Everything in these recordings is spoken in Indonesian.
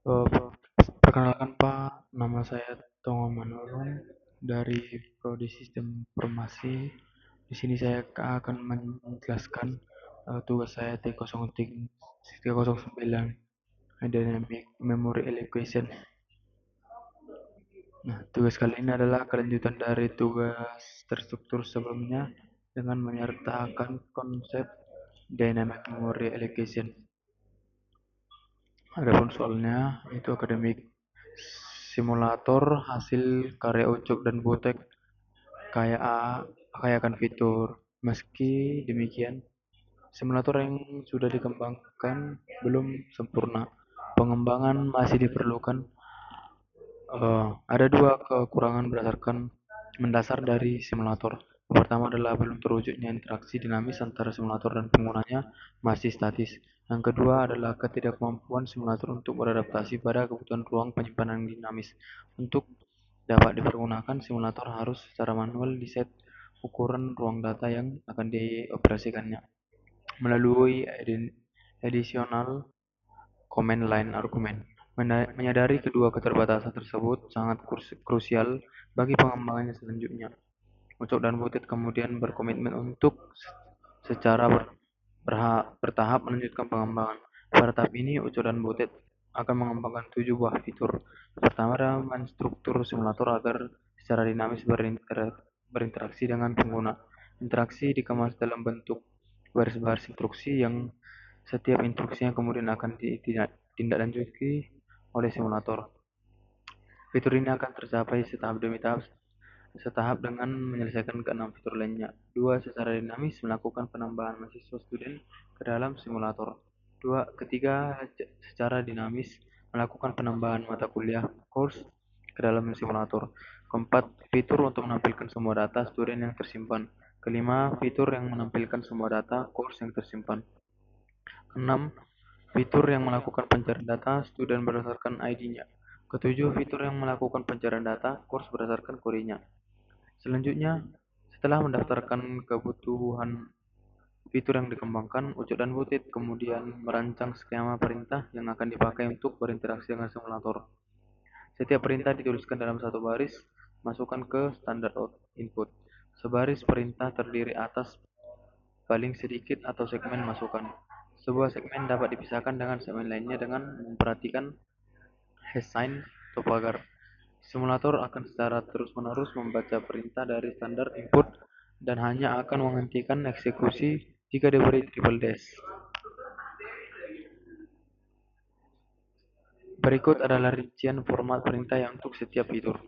Eh, Perkenalkan Pak, nama saya Tongo Manurun dari Prodi Sistem Informasi. Di sini saya akan menjelaskan tugas saya T0309 Dynamic Memory Allocation. Nah, tugas kali ini adalah kelanjutan dari tugas terstruktur sebelumnya dengan menyertakan konsep Dynamic Memory Allocation. Adapun soalnya itu akademik simulator hasil karya Ucok dan Butek kayak kayakan fitur. Meski demikian, simulator yang sudah dikembangkan belum sempurna. Pengembangan masih diperlukan. Ada dua kekurangan mendasar dari simulator. Yang pertama adalah belum terwujudnya interaksi dinamis antara simulator dan penggunanya masih statis. Yang kedua adalah ketidakmampuan simulator untuk beradaptasi pada kebutuhan ruang penyimpanan dinamis. Untuk dapat dipergunakan, simulator harus secara manual diset ukuran ruang data yang akan dioperasikannya melalui additional command line argumen. Menyadari kedua keterbatasan tersebut sangat krusial bagi pengembangannya selanjutnya. Ucok dan Butet kemudian berkomitmen untuk secara bertahap melanjutkan pengembangan. Pada tahap ini, Ucok dan Butet akan mengembangkan 7 buah fitur. Pertama adalah menstruktur simulator agar secara dinamis berinteraksi dengan pengguna. Interaksi dikemas dalam bentuk baris-baris instruksi yang setiap instruksinya kemudian akan ditindaklanjuti oleh simulator. Fitur ini akan tercapai setahap demi setahap dengan menyelesaikan keenam fitur lainnya. Dua, secara dinamis melakukan penambahan mahasiswa student ke dalam simulator. Dua, ketiga, secara dinamis melakukan penambahan mata kuliah course ke dalam simulator. Keempat, fitur untuk menampilkan semua data student yang tersimpan. Kelima, fitur yang menampilkan semua data course yang tersimpan. Enam, fitur yang melakukan pencarian data student berdasarkan ID-nya. Ketujuh, fitur yang melakukan pencarian data course berdasarkan kodenya. Selanjutnya, setelah mendaftarkan kebutuhan fitur yang dikembangkan, Ucok dan Butit kemudian merancang skema perintah yang akan dipakai untuk berinteraksi dengan simulator. Setiap perintah dituliskan dalam satu baris, masukkan ke standar input. Sebaris perintah terdiri atas paling sedikit atau segmen masukan. Sebuah segmen dapat dipisahkan dengan segmen lainnya dengan memperhatikan hash sign atau pagar. Simulator akan secara terus-menerus membaca perintah dari standar input dan hanya akan menghentikan eksekusi jika diberi triple dash. Berikut adalah rincian format perintah yang untuk setiap fitur.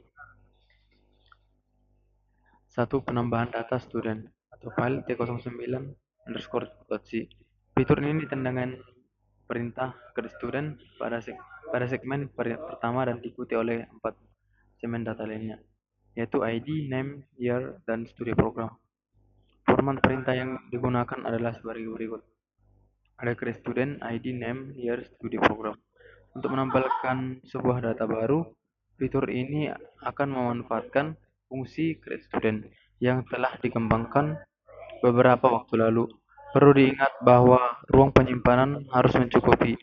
1. Penambahan data student atau file T09_.c. Fitur ini ditandangkan perintah ke student pada segmen pertama dan diikuti oleh 4 segmen data lainnya, yaitu ID, name, year, dan studi program. Format perintah yang digunakan adalah sebagai berikut. Ada create student, ID, name, year, studi program. Untuk menambahkan sebuah data baru, fitur ini akan memanfaatkan fungsi create student yang telah dikembangkan beberapa waktu lalu. Perlu diingat bahwa ruang penyimpanan harus mencukupi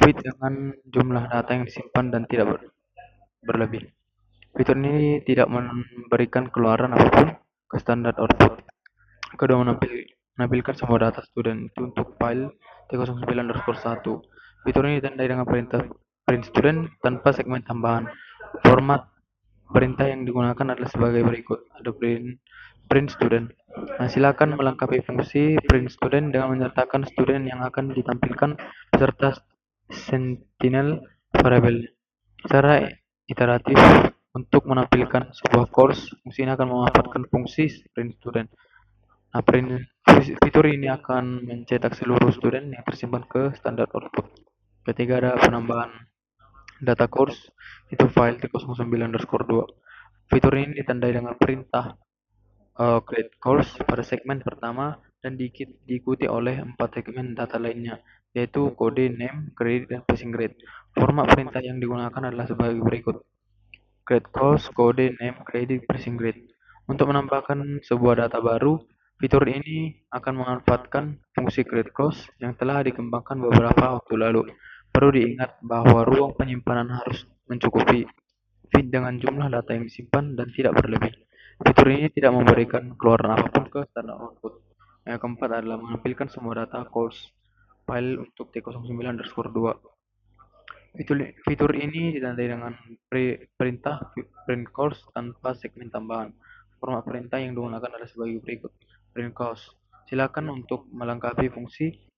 fit dengan jumlah data yang disimpan dan tidak berlebih. Fitur ini tidak memberikan keluaran apapun ke standar output. Kedua, menampilkan semua data student itu untuk file T09_1. Fitur ini ditandai dengan perintah print student tanpa segmen tambahan. Format perintah yang digunakan adalah sebagai berikut. Ada print student. Nah, silakan melengkapi fungsi print student dengan menyertakan student yang akan ditampilkan beserta sentinel variable. Secara iteratif untuk menampilkan sebuah course, fungsi ini akan memanfaatkan fungsi print student. Nah, fitur ini akan mencetak seluruh student yang tersimpan ke standar output. Ketiga, ada penambahan data course, itu file T09_2. Fitur ini ditandai dengan perintah create course pada segmen pertama dan diikuti oleh 4 segmen data lainnya, yaitu kode, name, credit, dan passing grade. Format perintah yang digunakan adalah sebagai berikut. Create course, kode, name, credit, passing grade. Untuk menambahkan sebuah data baru, fitur ini akan memanfaatkan fungsi create course yang telah dikembangkan beberapa waktu lalu. Perlu diingat bahwa ruang penyimpanan harus mencukupi feed dengan jumlah data yang disimpan dan tidak berlebih. Fitur ini tidak memberikan keluaran apapun ke standar output. Yang keempat adalah menampilkan semua data course file untuk T09_2. Fitur ini ditandai dengan perintah print course tanpa segmen tambahan. Format perintah yang digunakan adalah sebagai berikut. Print course. Silakan untuk melengkapi fungsi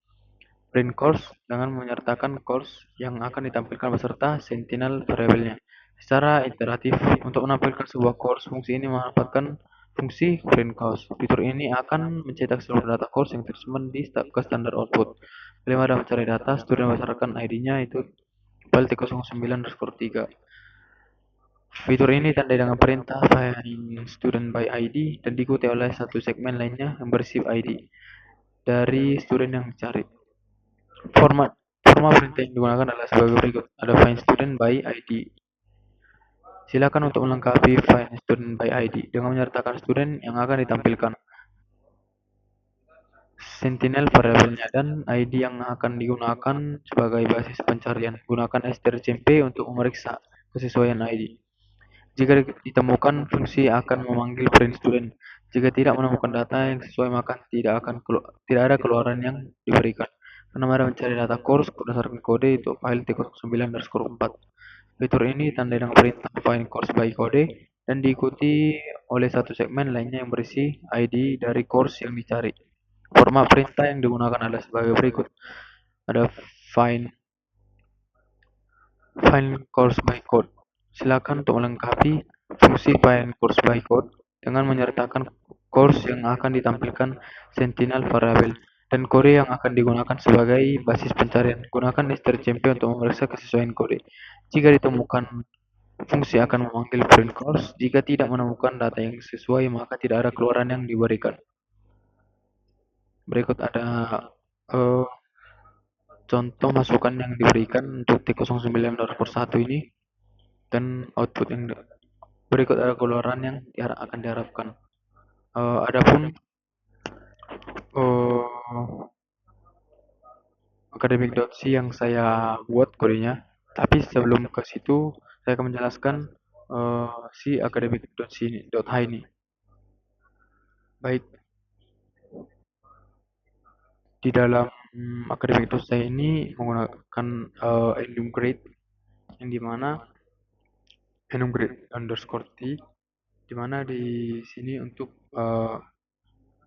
print course dengan menyertakan course yang akan ditampilkan beserta sentinel variabelnya. Secara iteratif, untuk menampilkan sebuah course, fungsi ini memanfaatkan fungsi print course. Fitur ini akan mencetak seluruh data course yang tersimpan di ke standar output. Kelima adalah mencari data, student berdasarkan ID-nya itu file T09_3. Fitur ini ditandai dengan perintah find student by ID dan diikuti oleh satu segmen lainnya yang berisi ID dari student yang dicari. Format format perintah yang digunakan adalah sebagai berikut. Ada find student by ID. Silakan untuk melengkapi find student by ID dengan menyertakan student yang akan ditampilkan, sentinel variabelnya, dan ID yang akan digunakan sebagai basis pencarian. Gunakan strcmp untuk memeriksa kesesuaian ID. Jika ditemukan, fungsi akan memanggil print student. Jika tidak menemukan data yang sesuai, maka tidak ada keluaran yang diberikan. Karena ada mencari data course berdasarkan kode itu file T09_4. Fitur ini ditandai dengan perintah find course by kode dan diikuti oleh satu segmen lainnya yang berisi ID dari course yang dicari. Format perintah yang digunakan adalah sebagai berikut. Ada find find course by code. Silakan untuk melengkapi fungsi find course by code dengan menyertakan course yang akan ditampilkan sentinel variabel dan kode yang akan digunakan sebagai basis pencarian. Gunakan strcmp untuk memeriksa kesesuaian kode. Jika ditemukan, fungsi akan memanggil print course. Jika tidak menemukan data yang sesuai, maka tidak ada keluaran yang diberikan. Berikut ada eh, contoh masukan yang diberikan untuk T09_1 ini dan output yang berikut ada keluaran yang akan diharapkan. Adapun uh, academic.c yang saya buat kodenya, tapi sebelum ke situ saya akan menjelaskan si academic.c.h ini. Baik, di dalam academic.c ini menggunakan enum_grade yang dimana enum_grade_t, dimana di sini untuk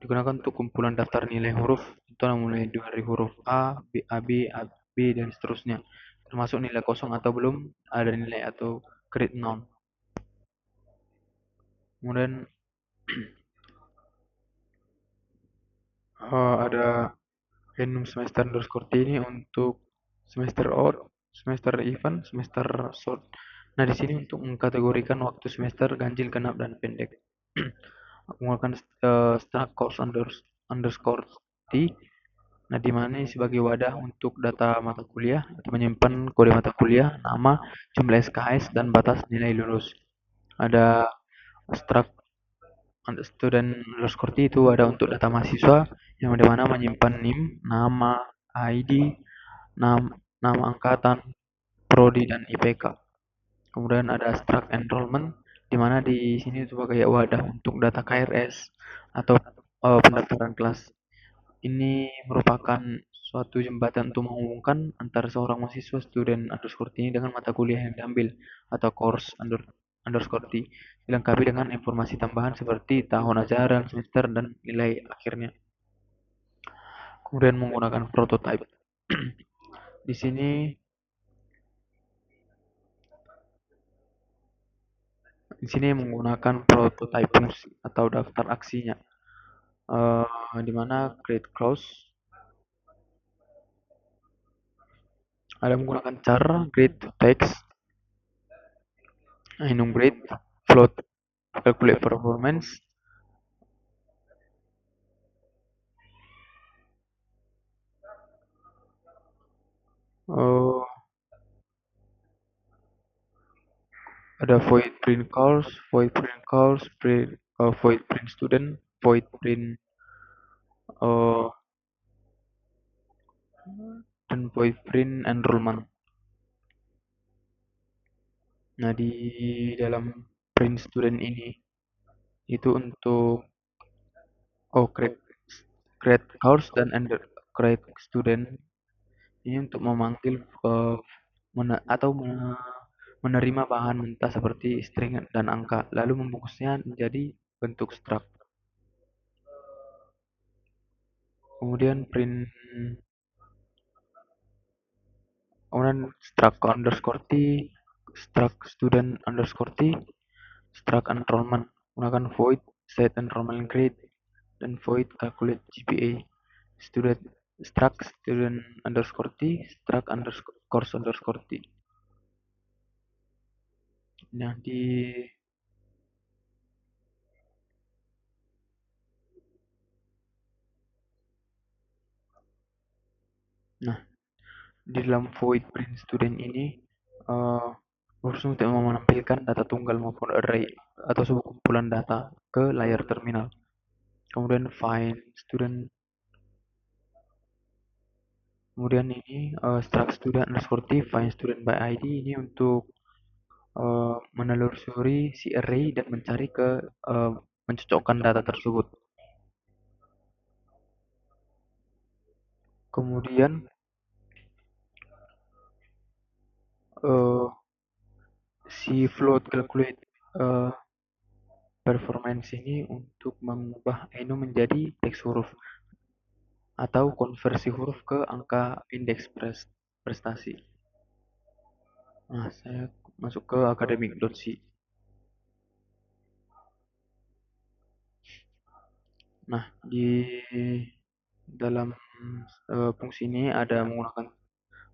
digunakan untuk kumpulan daftar nilai huruf itu mulai dari huruf A, B, A, B, A, B dan seterusnya, termasuk nilai kosong atau belum ada nilai atau grade 0. Kemudian ada enum semester_t ini untuk semester odd, semester even, semester short. Nah, di sini untuk mengkategorikan waktu semester ganjil, genap, dan pendek. Menggunakan struct course underscore t. Nah, di mana sebagai wadah untuk data mata kuliah atau menyimpan kode mata kuliah, nama, jumlah SKS, dan batas nilai lulus. Ada struct student underscore t itu ada untuk data mahasiswa yang dimana menyimpan NIM, nama, ID, nama angkatan, prodi, dan IPK. Kemudian ada struct enrollment di mana di sini sebagai wadah untuk data KRS atau pendaftaran kelas. Ini merupakan suatu jembatan untuk menghubungkan antara seorang mahasiswa student underscore ini dengan mata kuliah yang diambil atau course underscore T, dilengkapi dengan informasi tambahan seperti tahun ajaran, semester, dan nilai akhirnya. Kemudian menggunakan prototype. Di sini menggunakan prototype fungsi atau daftar aksinya, di mana create clause ada menggunakan char, grid text, enumerate, float, calculate performance, ada void print course, void print student, void print dan void print enrollment. Nah, di dalam print student ini itu untuk create create course dan under create student ini untuk memanggil atau menerima bahan mentah seperti string dan angka, lalu membungkusnya menjadi bentuk struct. Kemudian kemudian struct underscore t, struct student underscore t, struct enrollment menggunakan void set enrollment grade dan void calculate GPA. Student struct student underscore t, struct underscore course underscore t. Nah, nah di dalam void print student ini uh, harus untuk menampilkan data tunggal maupun array atau sebuah kumpulan data ke layar terminal. Kemudian find student, kemudian ini struct student underscore t find student by ID ini untuk menelusuri si array dan mencari mencocokkan data tersebut. Kemudian uh, si float calculate uh, performance ini untuk mengubah enum menjadi teks huruf atau konversi huruf ke angka indeks prestasi. Nah, saya masuk ke academic.c. Nah, di dalam fungsi ini ada menggunakan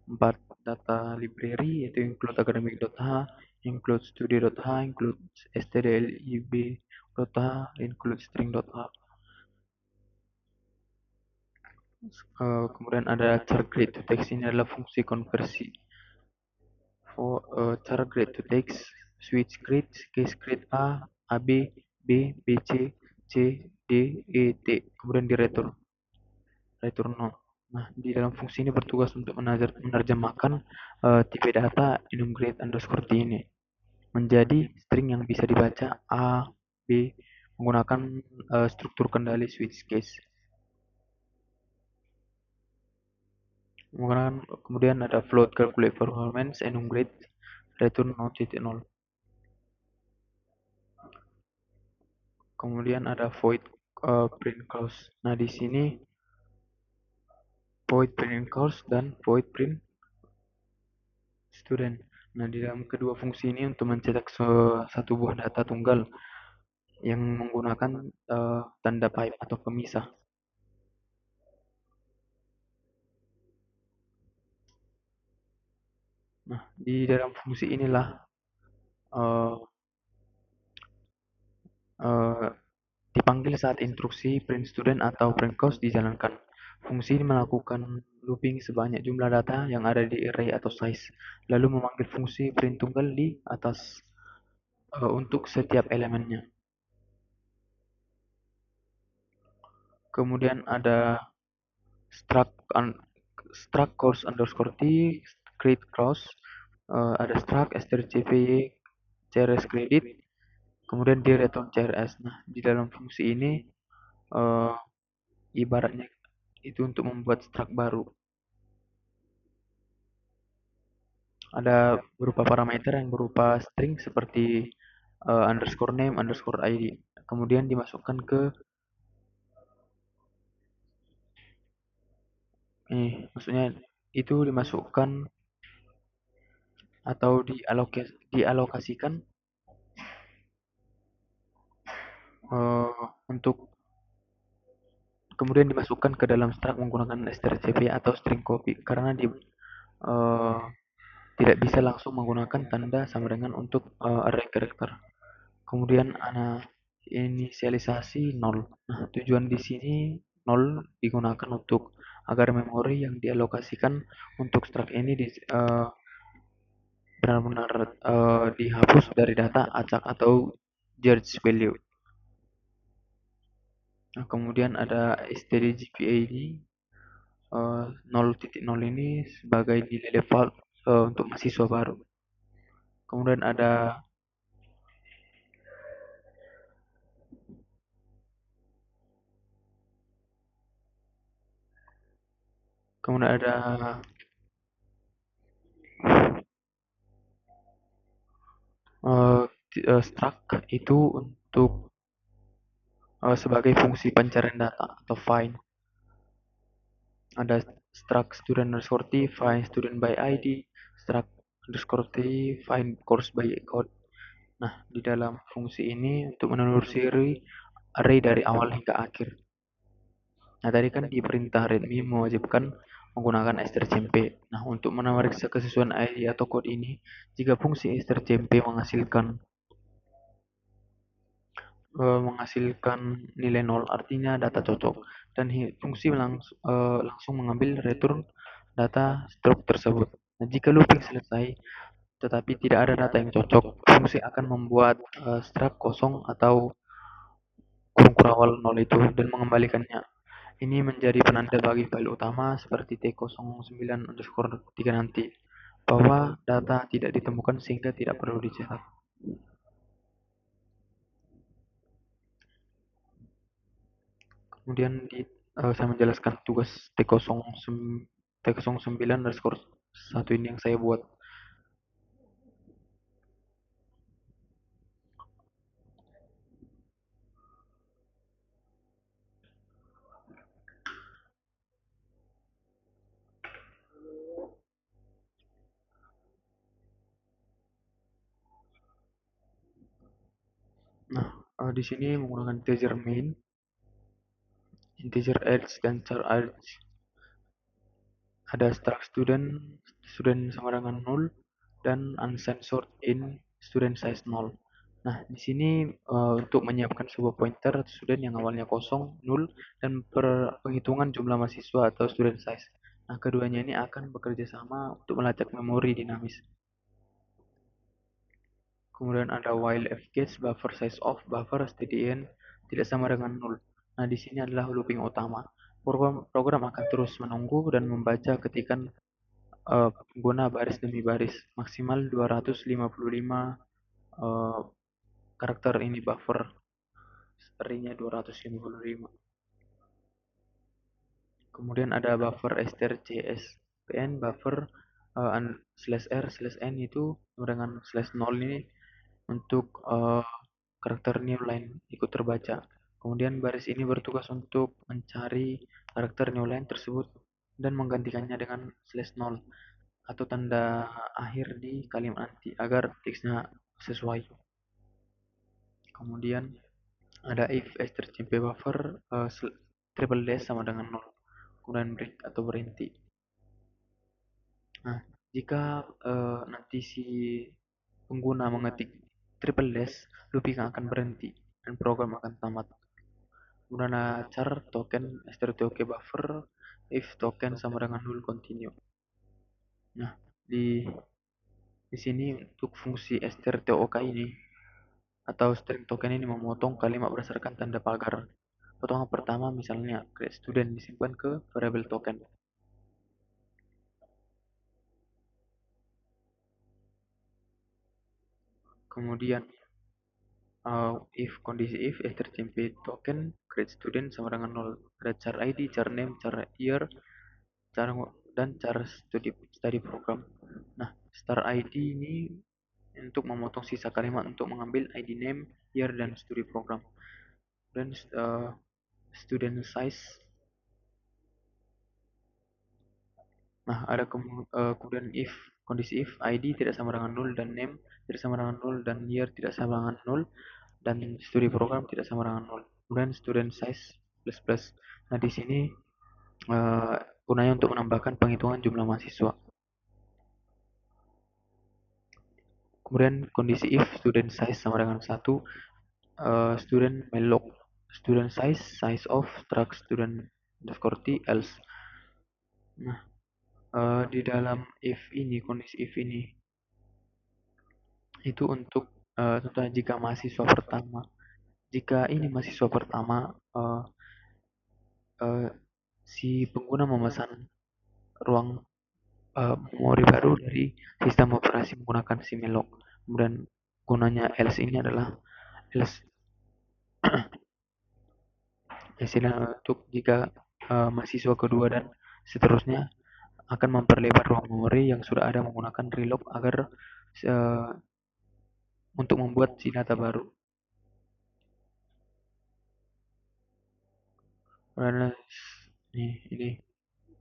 4 data library yaitu include academic.h, include study.h, include stdlib.h, include string.h. Kemudian ada char grade to text ini adalah fungsi konversi. Char grade to text, switch grade, case grade A, AB, B, BC, C, D, E, T. Kemudian di return nol. Nah, di dalam fungsi ini bertugas untuk menerjemahkan tipe data enumGrade underscore t ini menjadi string yang bisa dibaca A, B menggunakan struktur kendali switch case. Kemudian ada float calculate performance enumGrade return 0.0. Kemudian ada void print clause. Nah, di sini void print clause dan void print student. Nah, di dalam kedua fungsi ini untuk mencetak satu buah data tunggal yang menggunakan tanda pipe atau pemisah. Nah, di dalam fungsi inilah uh, uh, dipanggil saat instruksi print student atau print cost dijalankan. Fungsi ini melakukan looping sebanyak jumlah data yang ada di array atau size, lalu memanggil fungsi print tunggal di atas untuk setiap elemennya. Kemudian ada struct struct course underscore t create cross, ada struct strcpy crs credit, kemudian di return crs. Nah, di dalam fungsi ini uh, ibaratnya itu untuk membuat struct baru. Ada berupa parameter yang berupa string seperti underscore name underscore id, kemudian dimasukkan ke maksudnya itu dimasukkan atau dialokasikan untuk kemudian dimasukkan ke dalam struct menggunakan strcpy atau string copy karena uh, tidak bisa langsung menggunakan tanda sama dengan untuk array character. Kemudian ada inisialisasi 0. Nah, tujuan di sini 0 digunakan untuk agar memori yang dialokasikan untuk struct ini benar-benar dihapus dari data acak atau George value. Nah, kemudian ada stdgpa ini 0.0 ini sebagai nilai default untuk mahasiswa baru. Kemudian ada kemudian ada eh, struct itu untuk sebagai fungsi pencarian data atau find. Ada struct student underscore t, find student by id, struct underscore t, find course by code. Nah, di dalam fungsi ini untuk menelusuri array dari awal hingga akhir. Nah, tadi kan di perintah readme mewajibkan menggunakan strcmp. Nah, untuk memeriksa kesesuaian ID atau code ini, jika fungsi strcmp menghasilkan nilai nol, artinya data cocok, dan fungsi langsung mengambil return data struct tersebut. Nah, jika looping selesai tetapi tidak ada data yang cocok, fungsi akan membuat struct kosong atau kurung kurawal nol itu dan mengembalikannya. Ini menjadi penanda bagi file utama seperti T09 underscore 3 nanti bahwa data tidak ditemukan sehingga tidak perlu dicetak. Kemudian saya menjelaskan tugas T09 underscore 1 ini yang saya buat. Nah, di sini menggunakan integer main, integer age dan char age. Ada struct student, student sama dengan 0, dan uncensored in student size 0. Nah, di sini untuk menyiapkan sebuah pointer student yang awalnya kosong, 0, dan penghitungan jumlah mahasiswa atau student size. Nah, keduanya ini akan bekerja sama untuk melacak memori dinamis. Kemudian ada while fcase, buffer size of, buffer stdin tidak sama dengan 0. Nah, di sini adalah looping utama. Program akan terus menunggu dan membaca ketikan pengguna baris demi baris, maksimal 255 karakter ini buffer, array-nya 255. Kemudian ada buffer strcspn, buffer slash r slash n itu dengan slash 0 ini untuk karakter new line ikut terbaca. Kemudian baris ini bertugas untuk mencari karakter new line tersebut dan menggantikannya dengan slash 0 atau tanda akhir di kalimat nanti agar teksnya sesuai. Kemudian ada if strcmp buffer triple dash sama dengan 0. Kemudian break atau berhenti. Nah, jika nanti si pengguna mengetik triple dash, looping akan berhenti dan program akan tamat. Kemudian ada char token strtok buffer if token sama dengan 0 continue. Nah, di sini untuk fungsi strtok ini atau string token ini memotong kalimat berdasarkan tanda pagar. Potongan pertama misalnya create student disimpan ke variable token. Kemudian if kondisi if strcmp token create student sama dengan 0. Ada char id, char name, char year, char dan char study program. Nah, star id ini untuk memotong sisa kalimat untuk mengambil id name, year dan study program. Dan student size. Nah, ada kemudian if kondisi if id tidak sama dengan 0 dan name tidak sama dengan 0 dan year tidak sama dengan 0 dan studi program tidak sama dengan 0. Kemudian student size plus plus. Nah, di sini gunanya untuk menambahkan penghitungan jumlah mahasiswa. Kemudian kondisi if student size sama dengan 1, student malloc student size of struct student underscore t else. Nah, di dalam if ini, kondisi if ini itu untuk contohnya jika ini mahasiswa pertama si pengguna memesan ruang memori baru dari sistem operasi menggunakan si malloc. Kemudian gunanya else ini adalah else istilah untuk jika mahasiswa kedua dan seterusnya akan memperlebar ruang memori yang sudah ada menggunakan relog agar uh, untuk membuat si data baru. Kemudian ini.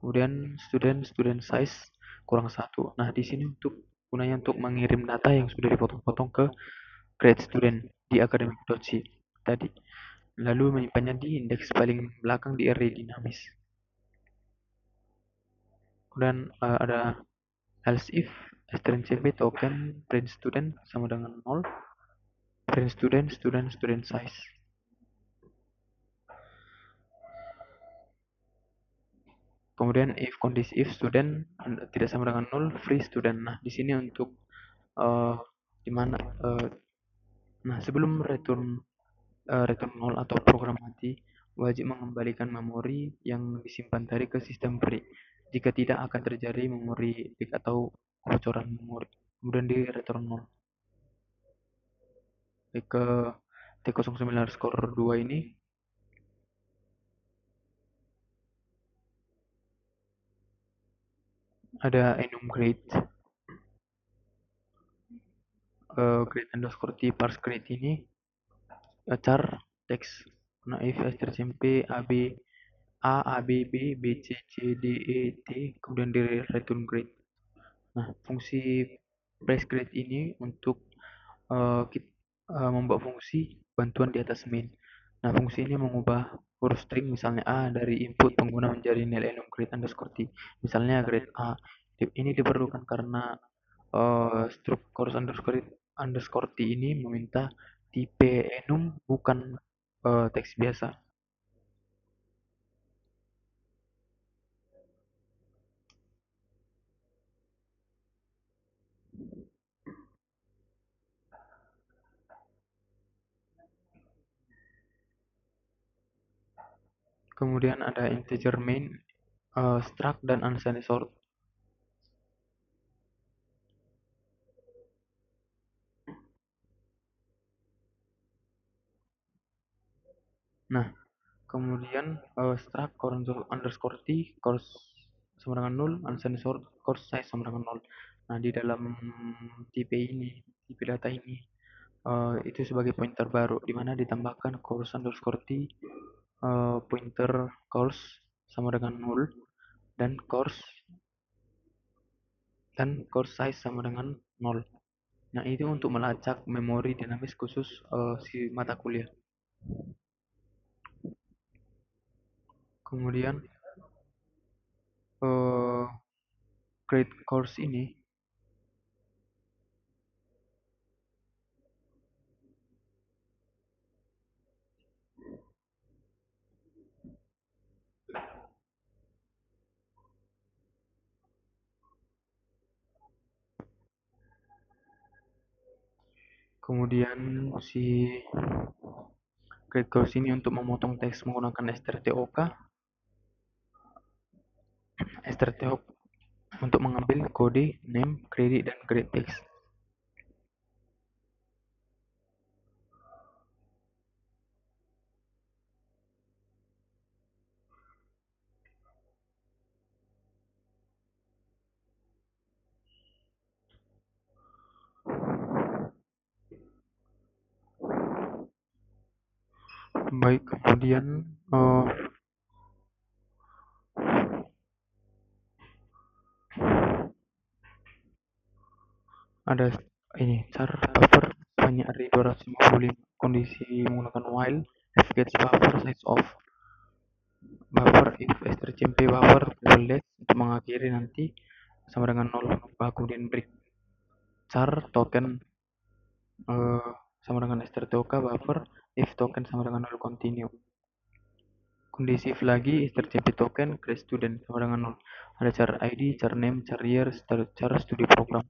Kemudian student size kurang satu. Nah, di sini untuk gunanya untuk mengirim data yang sudah dipotong-potong ke grade student di academic.c tadi. Lalu menyimpannya di indeks paling belakang di array dinamis. Kemudian ada else if strcmp token print student sama dengan 0, print student size. Kemudian if kondisi if student tidak sama dengan 0, free student. Nah, di sini untuk uh, di mana nah, sebelum return 0 atau program mati, wajib mengembalikan memori yang disimpan tadi ke sistem free. Jika tidak akan terjadi memori leak atau kebocoran memori. Kemudian di return 0. Ke T09_2 ini ada enum grade grade underscore t parse grade ini char teks. Nah, if strcmp ab a b b b c c d e t kemudian di return grade. Nah, fungsi place grade ini untuk membuat fungsi bantuan di atas main. Nah, fungsi ini mengubah huruf string misalnya A dari input pengguna menjadi nilai enum grade underscore t. Misalnya grade A. Ini diperlukan karena struk course underscore t ini meminta tipe enum bukan teks biasa. Kemudian ada integer main, struct dan unsigned sort. Nah, kemudian struct underscore t course sama dengan 0, unsigned sort course size sama dengan 0. Nah, di dalam tipe data ini itu sebagai pointer baru di mana ditambahkan course underscore t pointer course sama dengan 0 dan course size sama dengan 0. Nah, itu untuk melacak memori dinamis khusus si mata kuliah. Kemudian grade course ini kemudian si grade course ini untuk memotong teks menggunakan strtok untuk mengambil kode, name, credit, dan grade text. Baik, kemudian ada ini char buffer banyak array 255 kondisi menggunakan while f gets buffer size of buffer if strcmp buffer double untuk mengakhiri nanti sama dengan 0 kemudian break char token sama dengan strtok buffer if token sama dengan 0 continue. Kondisi if lagi strcmp token create student sama dengan 0. Ada char id, char name, char year, char studi program.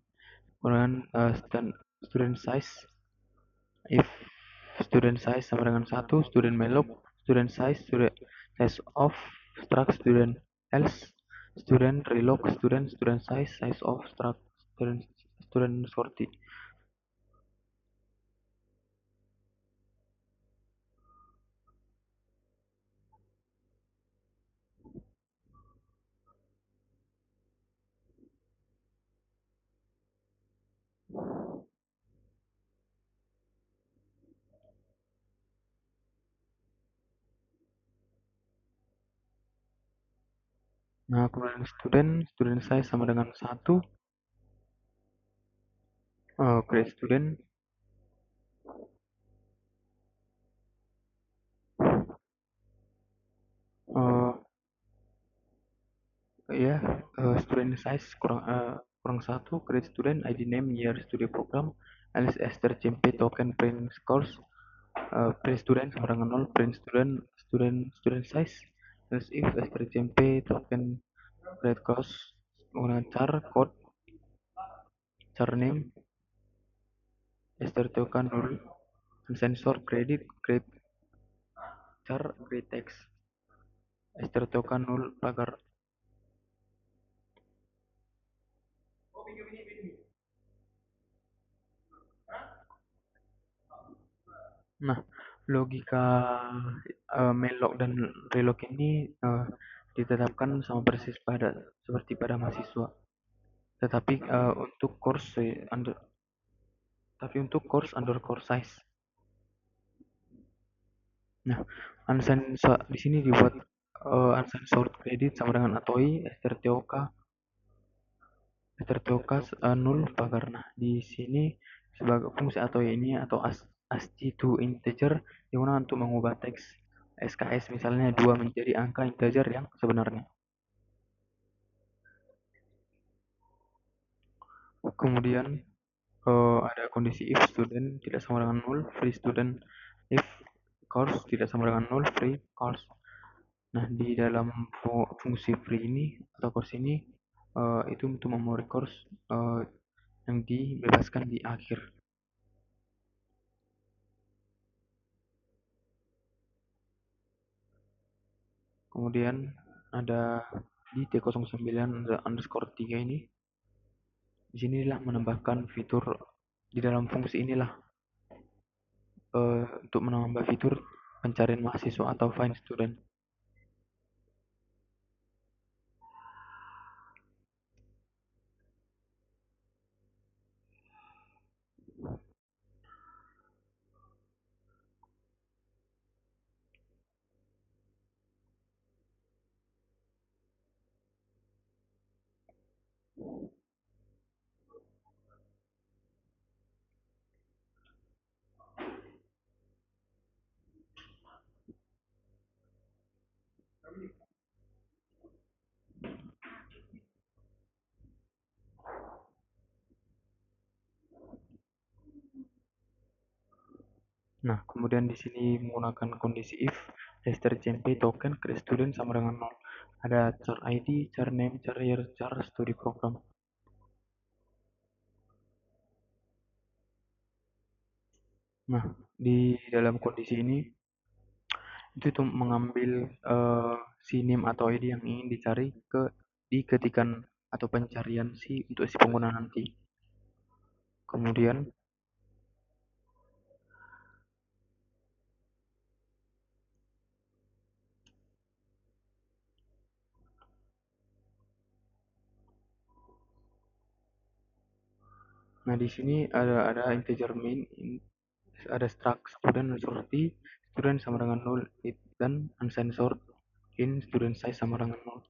Kemudian student size if student size sama dengan 1, student malloc, student size of struct student else, student relog student size of struct student sorti. Nah, kemudian student size sama dengan satu. Create student. uh, ya Student size kurang satu. Create student, ID name, year, study program, else strcmp token print course. Print student sama dengan 0. Print student size, else if strcmp token create course menggunakan code char name str token 0. Unsensor credit create char create text str token 0 pagar. Nah, logika melloc dan reloc ini ditetapkan sama persis seperti pada mahasiswa. Tetapi untuk course underscore size. Nah, di sini dibuat uncensored credit sama dengan atoi strtok 0 pagar. Nah, di sini sebagai fungsi atoi ini atau ASCII to integer digunakan untuk mengubah teks SKS misalnya 2 menjadi angka integer yang sebenarnya. Kemudian ada kondisi if student tidak sama dengan 0, free student. If course tidak sama dengan 0, free course. Nah, di dalam fungsi free ini atau course ini itu untuk memori course yang dibebaskan di akhir. Kemudian ada di T09_3 ini, di sinilah menambahkan fitur di dalam fungsi inilah untuk menambah fitur pencarian mahasiswa atau find student. Nah, kemudian di sini menggunakan kondisi if strcmp token create student sama dengan 0. Ada char ID, char name, char year, char study program. Nah, di dalam kondisi ini itu tuh mengambil si name atau ID yang ingin dicari di ketikan atau pencarian untuk si pengguna nanti. Kemudian nah di sini ada integer main, ada struct student sorti student sama dengan 0 dan uncensored in student size sama dengan 0.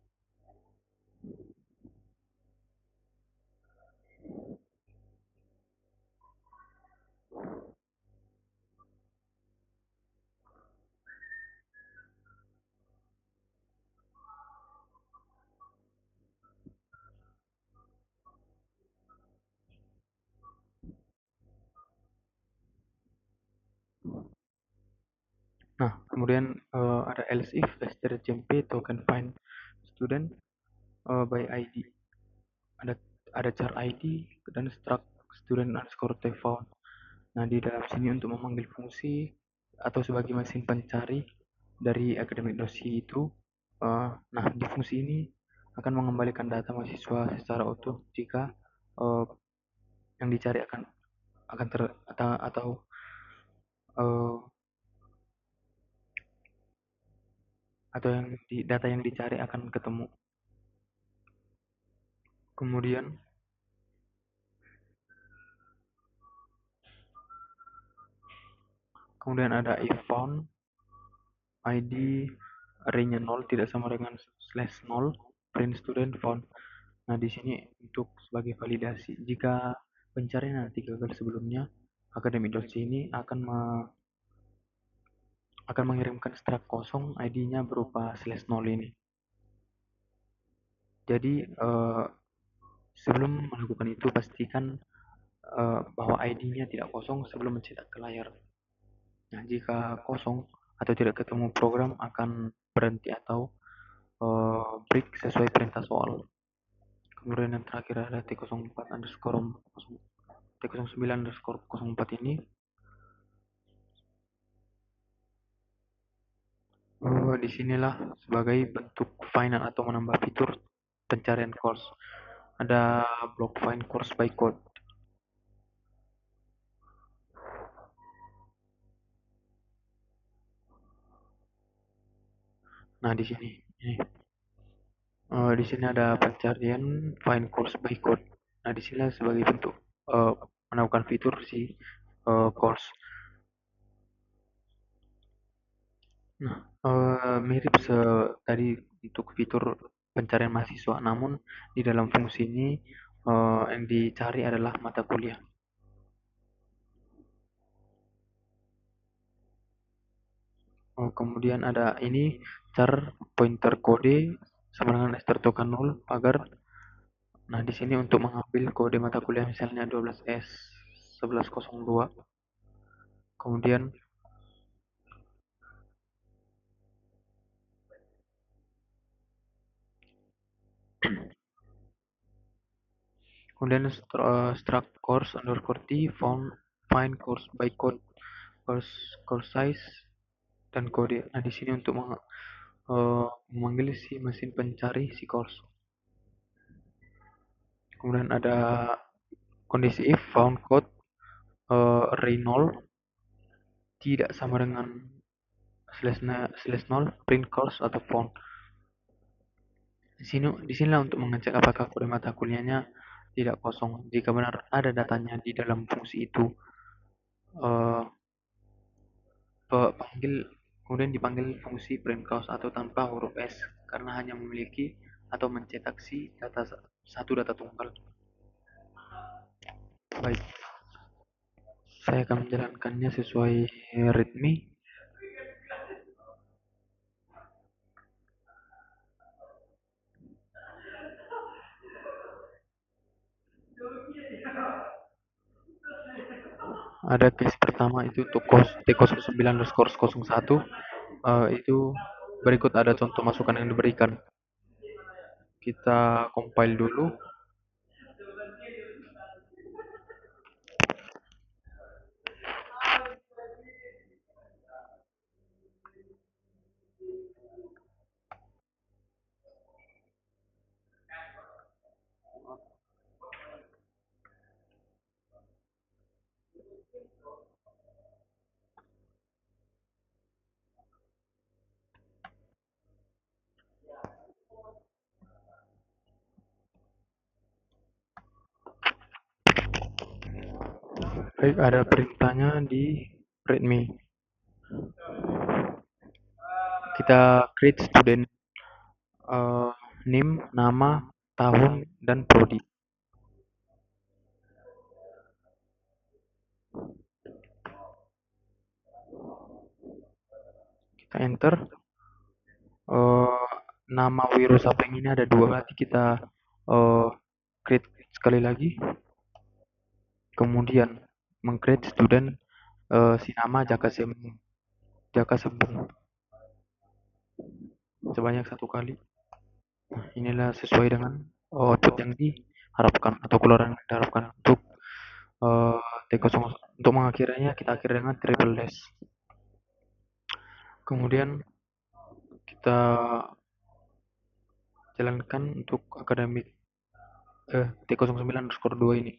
Nah, kemudian ada else if strcmp token find student by ID. Ada char ID dan struct student underscore found. Nah, di dalam sini untuk memanggil fungsi atau sebagai mesin pencari dari academic dosi itu, nah di fungsi ini akan mengembalikan data mahasiswa secara utuh jika uh, yang dicari akan ter atau uh, atau data yang dicari akan ketemu. Kemudian ada if found ID array-nya 0 tidak sama dengan /0, print student found. Nah, di sini untuk sebagai validasi. Jika pencarian nanti gagal sebelumnya, academic.c ini akan mengirimkan struct kosong ID-nya berupa /0 ini. Jadi sebelum melakukan itu pastikan bahwa ID-nya tidak kosong sebelum mencetak ke layar. Nah, jika kosong atau tidak ketemu, program akan berhenti atau break sesuai perintah soal. Kemudian yang terakhir ada T04 underscore T09 underscore 04 ini disinilah sebagai bentuk final atau menambah fitur pencarian course. Ada block find course by code. Nah, di sini di sini ada pencarian find course by code. Nah, di sini sebagai bentuk melakukan fitur si course. Nah, mirip tadi untuk fitur pencarian mahasiswa, namun di dalam fungsi ini yang dicari adalah mata kuliah. Kemudian ada ini char pointer kode sama dengan str token 0 agar, nah di sini untuk mengambil kode mata kuliah misalnya 12S 1102. Kemudian struct course underscore t find course by code course size dan kode. Nah, di sini untuk memanggil si mesin pencari si course. Kemudian ada kondisi if found code array 0 tidak sama dengan /0 print course atau font. Disinilah untuk mengecek apakah kode mata kuliahnya tidak kosong. Jika benar ada datanya di dalam fungsi itu, eh, kemudian dipanggil fungsi print course atau tanpa huruf S karena hanya memiliki atau mencetak si satu data tunggal. Baik, saya akan menjalankannya sesuai readme. Ada case pertama itu untuk T09_01. Itu berikut ada contoh masukan yang diberikan. Kita compile dulu. Baik, ada perintahnya di readme. Kita create student name, nama, tahun, dan prodi. Kita enter. Nama Wiro Sapeng ini ada 2, berarti kita create sekali lagi. Kemudian meng-create student si nama Jaka Sembung sebanyak 1 kali. Nah, inilah sesuai dengan output yang diharapkan atau keluaran yang diharapkan untuk T0. Untuk mengakhirinya kita akhiri dengan triple dash. Kemudian kita jalankan untuk akademik T09_2 ini.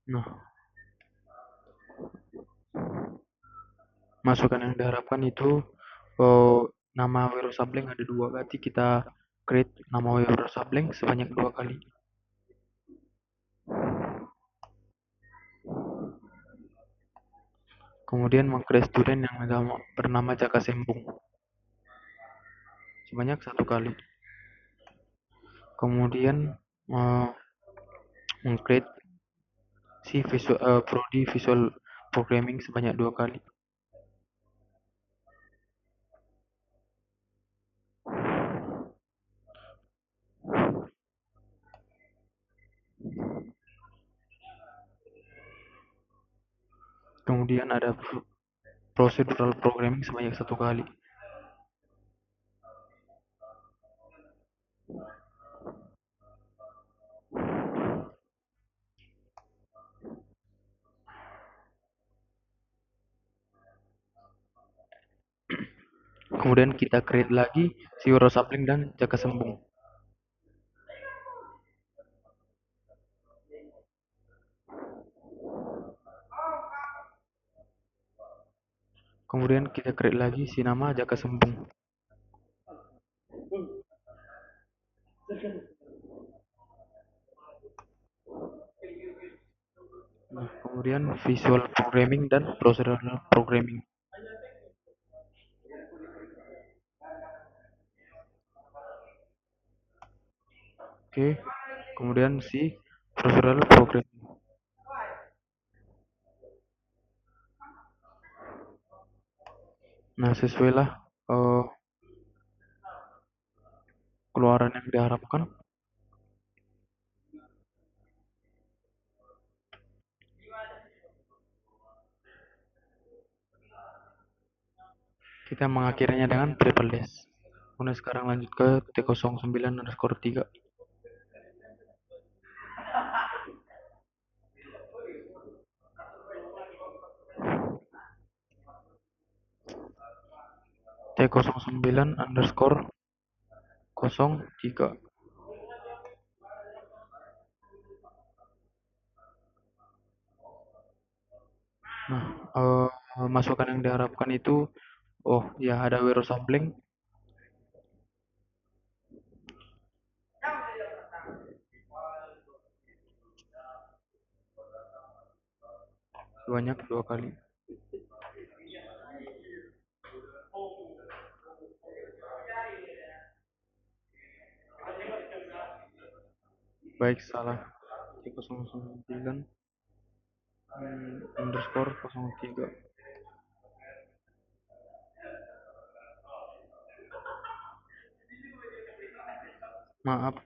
Nah, masukan yang diharapkan itu nama Wiro Sableng ada 2, berarti kita create nama web sampling sebanyak 2 kali. Kemudian meng-create student yang bernama Jaka Sembung sebanyak 1 kali. Kemudian meng-create si prodi visual programming sebanyak 2 kali. Kemudian ada procedural programming sebanyak 1 kali. Kemudian kita create lagi si web sampling dan Jaka Sembung. Kemudian kita create lagi si nama Jaka Sembung. Nah, kemudian visual programming dan procedural programming. Oke, kemudian si procedural programming. Nah, sesuailah keluaran yang diharapkan. Kita mengakhirinya dengan triple dash. Kemudian sekarang lanjut ke T09_3. T09_03. Nah, masukan yang diharapkan itu, oh ya, ada web sampling, sebanyak 2 kali. Baik, salah. T09_03. Maaf.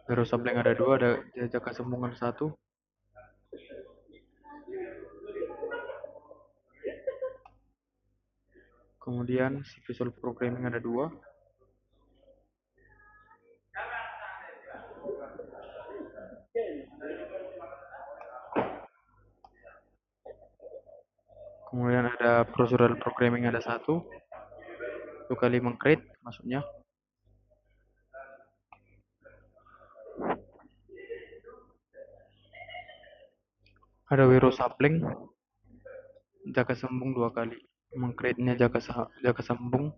Web sampling ada 2, ada Jaka Sembung 1. Kemudian si visual programming ada 2. Kemudian ada procedural programming ada 1. 1 kali meng-create maksudnya. Ada web sampling Jaka Sembung 2 kali. Meng-create-nya Jaka Sembung.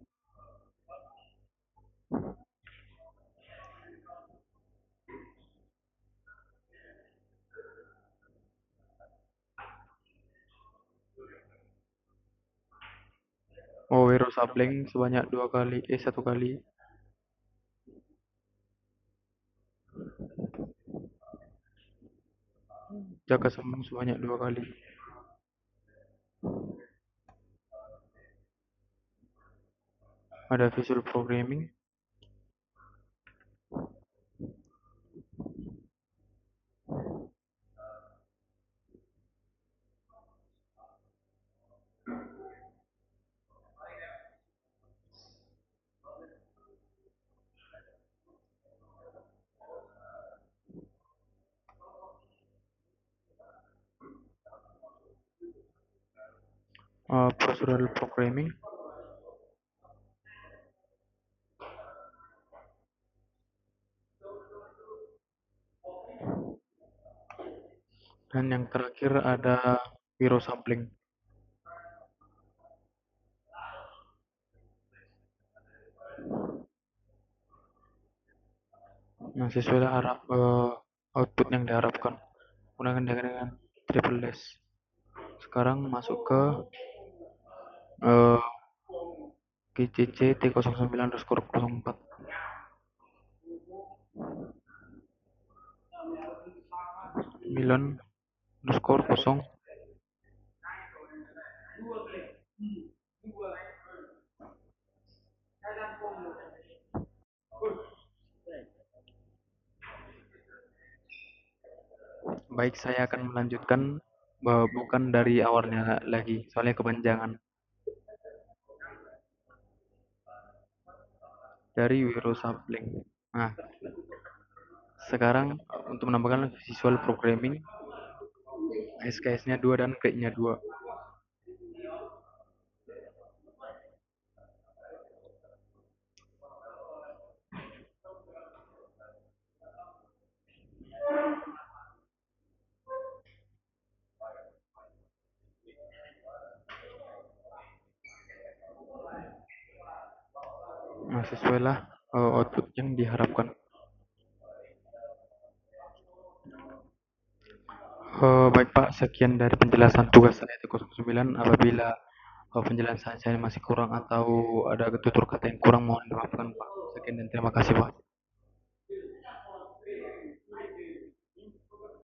Oh, web sampling sebanyak 2 kali, 1 kali. Jaka Sembung sebanyak 2 kali. Ada visual programming. procedural programming. Dan yang terakhir ada zero sampling. Nah, sesuai output yang diharapkan menggunakan dengan triple dash. Sekarang masuk ke uh, GCC T09_04. Milan underscore kosong. Baik, saya akan melanjutkan bukan dari awalnya lagi, soalnya kepanjangan. Dari Wiro Sampling. Nah, sekarang untuk menambahkan visual programming, SKS-nya 2 dan klik-nya 2. Nah, sesuailah output yang diharapkan. Baik Pak, sekian dari penjelasan tugas saya T09. Apabila penjelasan saya masih kurang atau ada tutur kata yang kurang, mohon dimaafkan Pak. Sekian dan terima kasih Pak.